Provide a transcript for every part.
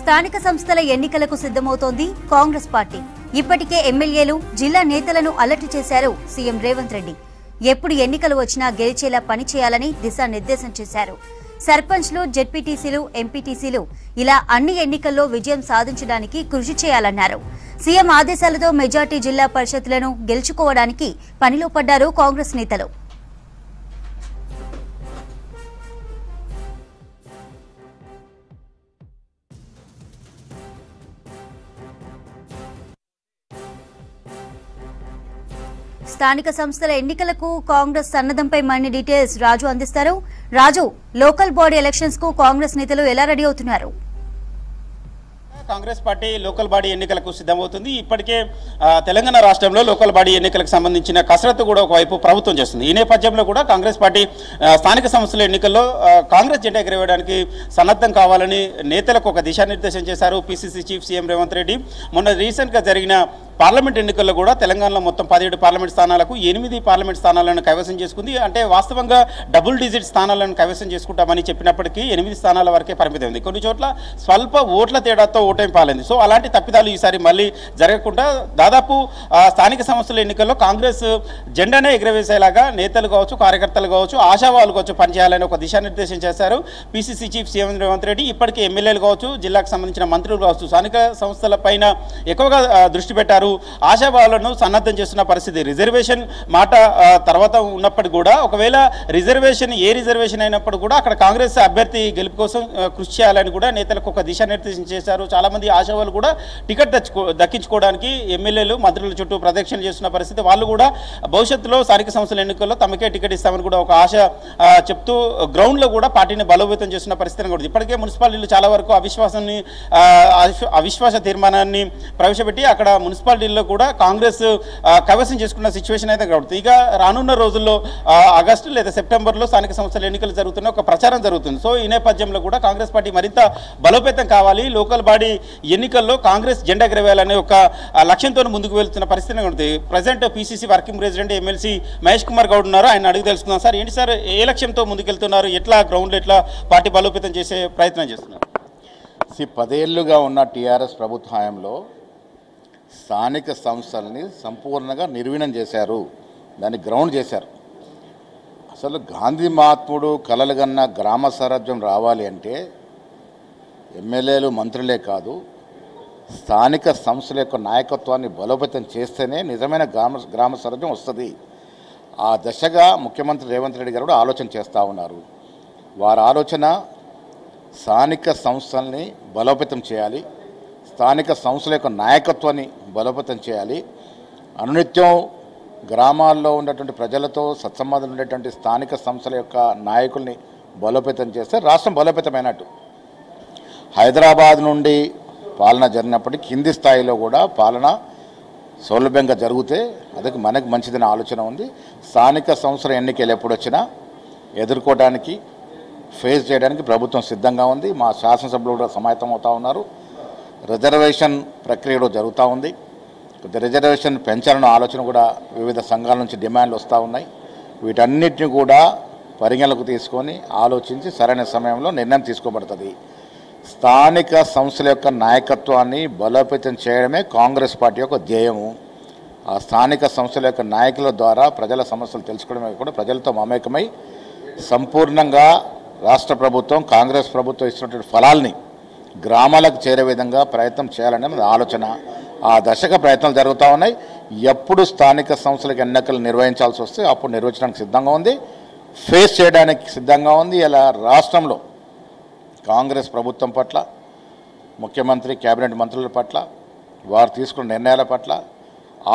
స్థానిక సంస్థల ఎన్నికలకు సిద్ధమవుతోంది కాంగ్రెస్ పార్టీ. ఇప్పటికే ఎమ్మెల్యేలు, జిల్లా నేతలను అలర్ట్ చేశారు సీఎం రేవంత్ రెడ్డి. ఎప్పుడు ఎన్నికలు వచ్చినా గెలిచేలా పనిచేయాలని దిశానిర్దేశం చేశారు. సర్పంచ్లు, జెడ్పీటీసీలు, ఎంపీటీసీలు ఇలా అన్ని ఎన్నికల్లో విజయం సాధించడానికి కృషి చేయాలన్నారు. సీఎం ఆదేశాలతో మెజార్టీ జిల్లా పరిషత్లను గెలుచుకోవడానికి పనిలో పడ్డారు కాంగ్రెస్ నేతలు. స్థానిక సంస్థల ఎన్నికలకు కాంగ్రెస్ సన్నద్ధంపై మరిన్ని డీటెయిల్స్ రాజు అందిస్తారు. రాజు, లోకల్ బాడీ ఎలక్షన్స్ కు కాంగ్రెస్ నేతలు ఎలా రెడీ అవుతున్నారు? కాంగ్రెస్ పార్టీ లోకల్ బాడీ ఎన్నికలకు సిద్ధమవుతుంది. ఇప్పటికే తెలంగాణ రాష్ట్రంలో లోకల్ బాడీ ఎన్నికలకు సంబంధించిన కసరత్తు కూడా ఒకవైపు ప్రభుత్వం చేస్తుంది. ఈ నేపథ్యంలో కూడా కాంగ్రెస్ పార్టీ స్థానిక సంస్థల ఎన్నికల్లో కాంగ్రెస్ జెండా ఎగరవేయడానికి సన్నద్ధం కావాలని నేతలకు ఒక దిశానిర్దేశం చేశారు PCC chief CM Revanth Reddy. మొన్న రీసెంట్గా జరిగిన పార్లమెంట్ ఎన్నికల్లో కూడా తెలంగాణలో మొత్తం 17 పార్లమెంట్ స్థానాలకు 8 పార్లమెంట్ స్థానాలను కైవసం చేసుకుంది. అంటే వాస్తవంగా డబుల్ డిజిట్ స్థానాలను కైవసం చేసుకుంటామని చెప్పినప్పటికీ 8 స్థానాల వరకే పరిమితమైంది. కొన్ని చోట్ల స్వల్ప ఓట్ల తేడాతో ఓటమి పాలైంది. సో అలాంటి తప్పిదాలు ఈసారి మళ్ళీ జరగకుండా దాదాపు స్థానిక సంస్థల ఎన్నికల్లో కాంగ్రెస్ జెండానే ఎగరవేసేలాగా నేతలు కావచ్చు, కార్యకర్తలు కావచ్చు, ఆశావాహులు కావచ్చు పనిచేయాలని ఒక దిశానిర్దేశం చేశారు PCC chief CM Revanth Reddy. ఇప్పటికే ఎమ్మెల్యేలు కావచ్చు, జిల్లాకు సంబంధించిన మంత్రులు కావచ్చు, స్థానిక సంస్థల పైన ఎక్కువగా దృష్టి పెట్టారు. ఆశావాహులను సన్నద్ధం చేస్తున్న పరిస్థితి. రిజర్వేషన్ మాట తర్వాత ఉన్నప్పటికీ కూడా ఒకవేళ రిజర్వేషన్ అయినప్పుడు కూడా అక్కడ కాంగ్రెస్ అభ్యర్థి గెలుపు కోసం కృషి చేయాలని కూడా నేతలకు ఒక దిశానిర్దేశం చేశారు. చాలామంది ఆశావాహులు కూడా టికెట్ దక్కించుకోవడానికి ఎమ్మెల్యేలు, మంత్రుల చుట్టూ ప్రదక్షిణలు చేస్తున్న పరిస్థితి. వాళ్ళు కూడా భవిష్యత్తులో స్థానిక సంస్థల ఎన్నికల్లో తమకే టికెట్ ఇస్తామని కూడా ఒక ఆశ చెప్తూ గ్రౌండ్లో కూడా పార్టీని బలోపేతం చేస్తున్న పరిస్థితిని కూడా. ఇప్పటికే మున్సిపాలిటీలు చాలా వరకు అవిశ్వాస తీర్మానాన్ని ప్రవేశపెట్టి అక్కడ మున్సిపాలిటీల్లో కూడా కాంగ్రెస్ కైవసం చేసుకున్న సిచ్యువేషన్ అయితే కనబడుతుంది. ఇక రానున్న రోజుల్లో ఆగస్టు లేదా సెప్టెంబర్లో స్థానిక సంస్థల ఎన్నికలు జరుగుతున్న ఒక ప్రచారం జరుగుతుంది. సో ఈ నేపథ్యంలో కూడా కాంగ్రెస్ పార్టీ మరింత బలోపేతం కావాలి. లోకల్ బాడీ ఎన్నికల్లో కాంగ్రెస్ జెండా ఎగరవేయాలనే ఒక లక్ష్యంతో ముందుకు వెళ్తున్న పరిస్థితి ఉంటుంది. Present PCC working president MLC Mahesh Kumar Goud ఉన్నారు. ఆయన అడిగి తెలుసుకుందాం. సార్, ఏంటి సార్, ఏ లక్ష్యంతో ముందుకెళ్తున్నారు? ఎట్లా గ్రౌండ్లో ఎట్లా పార్టీ బలోపేతం చేసే ప్రయత్నం చేస్తున్నారు? 10 ఏళ్లుగా ఉన్న టీఆర్ఎస్ ప్రభుత్వ హయాంలో స్థానిక సంస్థలని సంపూర్ణంగా నిర్వీణం చేశారు, దాన్ని గ్రౌండ్ చేశారు. అసలు గాంధీ మహాత్ముడు కలలుగన్న గ్రామ స్వరాజ్యం రావాలి అంటే ఎమ్మెల్యేలు, మంత్రులే కాదు, స్థానిక సంస్థల యొక్క నాయకత్వాన్ని బలోపేతం చేస్తేనే నిజమైన గ్రామ స్వరాజ్యం వస్తుంది. ఆ దశగా ముఖ్యమంత్రి రేవంత్ రెడ్డి గారు కూడా ఆలోచన చేస్తూ ఉన్నారు. వారి ఆలోచన స్థానిక సంస్థల్ని బలోపేతం చేయాలి, స్థానిక సంస్థల యొక్క నాయకత్వాన్ని బలోపేతం చేయాలి, అనునిత్యం గ్రామాల్లో ఉన్నటువంటి ప్రజలతో సత్సంబంధాలు ఉండేటువంటి స్థానిక సంస్థల యొక్క నాయకుల్ని బలోపేతం చేస్తే రాష్ట్రం బలోపేతమైనట్టు. హైదరాబాద్ నుండి పాలన జరిగినప్పటికీ కింది స్థాయిలో కూడా పాలన సౌలభ్యంగా జరిగితే అదొక మనకు మంచిదనే ఆలోచన ఉంది. స్థానిక సంస్థల ఎన్నికలు ఎప్పుడు వచ్చినా ఎదుర్కోవడానికి, ఫేస్ చేయడానికి ప్రభుత్వం సిద్ధంగా ఉంది. మా శాసనసభ్యులు కూడా సమాయత్తం అవుతూ ఉన్నారు. రిజర్వేషన్ ప్రక్రియ కూడా జరుగుతూ ఉంది. రిజర్వేషన్ పెంచాలన్న ఆలోచన కూడా వివిధ సంఘాల నుంచి డిమాండ్లు వస్తూ ఉన్నాయి. వీటన్నిటిని కూడా పరిగణలోకి తీసుకొని ఆలోచించి సరైన సమయంలో నిర్ణయం తీసుకోబడుతుంది. స్థానిక సంస్థల యొక్క నాయకత్వాన్ని బలోపేతం చేయడమే కాంగ్రెస్ పార్టీ యొక్క ధ్యేయము. ఆ స్థానిక సంస్థల యొక్క నాయకుల ద్వారా ప్రజల సమస్యలు తెలుసుకోవడమే కూడా ప్రజలతో మమేకమై సంపూర్ణంగా రాష్ట్ర ప్రభుత్వం, కాంగ్రెస్ ప్రభుత్వం ఇస్తున్నటువంటి ఫలాల్ని గ్రామాలకు చేరే విధంగా ప్రయత్నం చేయాలనే ఆలోచన. ఆ దశగా ప్రయత్నాలు జరుగుతూ ఉన్నాయి. ఎప్పుడు స్థానిక సంస్థలకు ఎన్నికలు నిర్వహించాల్సి వస్తే అప్పుడు నిర్వహించడానికి సిద్ధంగా ఉంది, ఫేస్ చేయడానికి సిద్ధంగా ఉంది. ఇలా రాష్ట్రంలో కాంగ్రెస్ ప్రభుత్వం పట్ల, ముఖ్యమంత్రి, కేబినెట్ మంత్రుల పట్ల, వారు తీసుకున్న నిర్ణయాల పట్ల,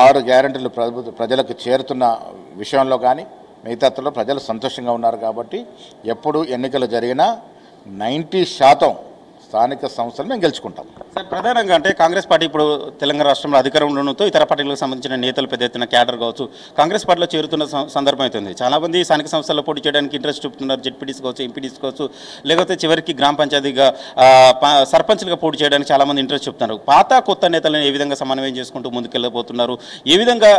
6 గ్యారెంటీలు ప్రజలకు చేరుతున్న విషయంలో కానీ మిగతాలో ప్రజలు సంతోషంగా ఉన్నారు. కాబట్టి ఎప్పుడు ఎన్నికలు జరిగినా 90% స్థానిక సంస్థలు మేము గెలుచుకుంటాం. సార్, ప్రధానంగా అంటే కాంగ్రెస్ పార్టీ ఇప్పుడు తెలంగాణ రాష్ట్రంలో అధికారంలో ఉండడంతో ఇతర పార్టీలకు సంబంధించిన నేతలు పెద్ద ఎత్తున క్యాడర్ కావచ్చు కాంగ్రెస్ పార్టీలో చేరుతున్న సందర్భం అవుతుంది. చాలామంది స్థానిక సంస్థల్లో పోటీ చేయడానికి ఇంట్రెస్ట్ చూపుతున్నారు. జెడ్పీటీసీ కావచ్చు, ఎంపీటీసీ కావచ్చు, లేకపోతే చివరికి గ్రామ పంచాయతీగా సర్పంచ్లుగా పోటీ చేయడానికి చాలామంది ఇంట్రెస్ట్ చూపుతున్నారు. పాత కొత్త నేతలను ఏ విధంగా సమన్వయం చేసుకుంటూ ముందుకెళ్ళబోతున్నారు? ఏ విధంగా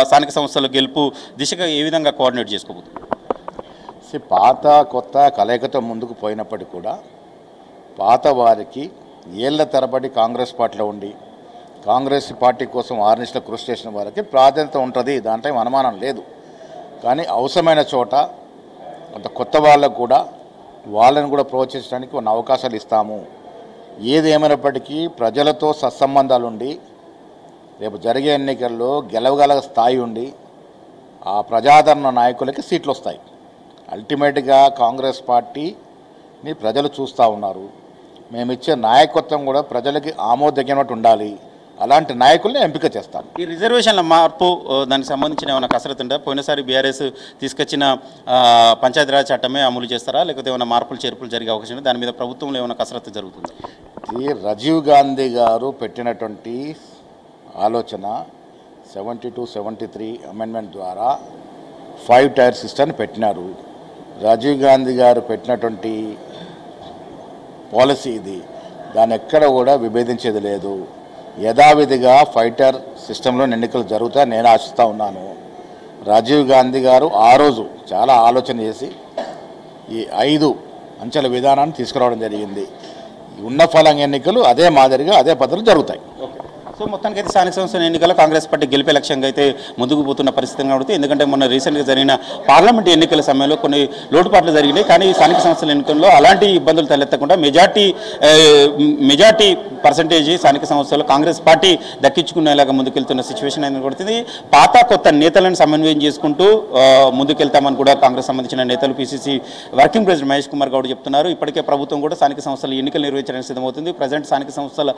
స్థానిక సంస్థల గెలుపు దిశగా ఏ విధంగా కోఆర్డినేట్ చేసుకోబోతున్నారు? పాత కొత్త కలయికతో ముందుకు పోయినప్పటికీ కూడా పాత వారికి ఏళ్ల తరబడి కాంగ్రెస్ పార్టీలో ఉండి కాంగ్రెస్ పార్టీ కోసం ఆర్నిస్టుల కృషి చేసిన వారికి ప్రాధాన్యత ఉంటుంది, దాంట్లో ఏం అనుమానం లేదు. కానీ అవసరమైన చోట అంత కొత్త వాళ్ళకు కూడా వాళ్ళని కూడా ప్రోత్సహించడానికి కొన్ని అవకాశాలు ఇస్తాము. ఏది ఏమైనప్పటికీ ప్రజలతో సత్సంబంధాలు ఉండి రేపు జరిగే ఎన్నికల్లో గెలవగల స్థాయి ఉండి ఆ ప్రజాదరణ నాయకులకి సీట్లు వస్తాయి. అల్టిమేట్గా కాంగ్రెస్ పార్టీని ప్రజలు చూస్తూ ఉన్నారు. మేమిచ్చే నాయకత్వం కూడా ప్రజలకి ఆమోదగినట్టు ఉండాలి. అలాంటి నాయకుల్ని ఎంపిక చేస్తాం. ఈ రిజర్వేషన్ల మార్పు దానికి సంబంధించిన ఏమైనా కసరత్తు ఉందా? పోయినసారి బీఆర్ఎస్ తీసుకొచ్చిన పంచాయతీరాజ్ చట్టమే అమలు చేస్తారా, లేకపోతే ఏమైనా మార్పులు చేర్పులు జరిగే అవకాశం ఉంది? దాని మీద ప్రభుత్వంలో ఏమైనా కసరత్తు జరుగుతుంది? ఇది రాజీవ్ గాంధీ గారు పెట్టినటువంటి ఆలోచన 72-73 అమెండ్మెంట్ ద్వారా 5 టైర్ సిస్టమ్ని పెట్టినారు. రాజీవ్ గాంధీ గారు పెట్టినటువంటి పాలసీ ఇది. దాన్ని ఎక్కడ కూడా విభేదించేది లేదు. యథావిధిగా 5 టైర్ సిస్టంలో ఎన్నికలు జరుగుతాయని నేను ఆశిస్తూ ఉన్నాను. రాజీవ్ గాంధీ గారు ఆ రోజు చాలా ఆలోచన చేసి ఈ 5 అంచెల విధానాన్ని తీసుకురావడం జరిగింది. ఉన్న ఫలంగా ఎన్నికలు అదే మాదిరిగా అదే పద్ధతిలో జరుగుతాయి. సో మొత్తానికి అయితే స్థానిక సంస్థల ఎన్నికల్లో కాంగ్రెస్ పార్టీ గెలిపే లక్ష్యంగా అయితే ముందుకు పోతున్న పరిస్థితి కనబడుతుంది. ఎందుకంటే మొన్న రీసెంట్గా జరిగిన పార్లమెంట్ ఎన్నికల సమయంలో కొన్ని లోటుపాట్లు జరిగినాయి. కానీ స్థానిక సంస్థల ఎన్నికల్లో అలాంటి ఇబ్బందులు తలెత్తకుండా మెజార్టీ పర్సంటేజ్ స్థానిక సంస్థల్లో కాంగ్రెస్ పార్టీ దక్కించుకునేలాగా ముందుకెళ్తున్న సిచ్యువేషన్ అనేది కొడుతుంది. పాత కొత్త నేతలను సమన్వయం చేసుకుంటూ ముందుకెళ్తామని కూడా కాంగ్రెస్ సంబంధించిన నేతలు PCC working president Mahesh Kumar Goud చెప్తున్నారు. ఇప్పటికే ప్రభుత్వం కూడా స్థానిక సంస్థల ఎన్నికలు నిర్వహించడానికి సిద్ధమవుతుంది. ప్రజెంట్ స్థానిక సంస్థల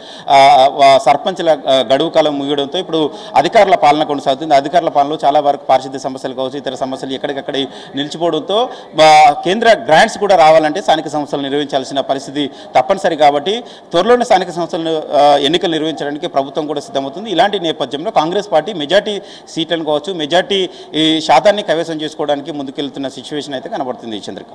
సర్పంచ్ల గడువు కాలం ముగియడంతో ఇప్పుడు అధికారుల పాలన కొనసాగుతుంది. అధికారుల పాలనలో చాలా వరకు పారిశుద్ధ్య సమస్యలు కావచ్చు, ఇతర సమస్యలు ఎక్కడికక్కడ నిలిచిపోవడంతో కేంద్ర గ్రాంట్స్ కూడా రావాలంటే స్థానిక సంస్థలు నిర్వహించాల్సిన పరిస్థితి తప్పనిసరి. కాబట్టి త్వరలోనే స్థానిక సంస్థలను ఎన్నికలు నిర్వహించడానికి ప్రభుత్వం కూడా సిద్ధమవుతుంది. ఇలాంటి నేపథ్యంలో కాంగ్రెస్ పార్టీ మెజార్టీ సీట్లను కావచ్చు, మెజార్టీ శాతాన్ని కైవసం చేసుకోవడానికి ముందుకెళ్తున్న సిచ్యువేషన్ అయితే కనబడుతుంది. చంద్రిక.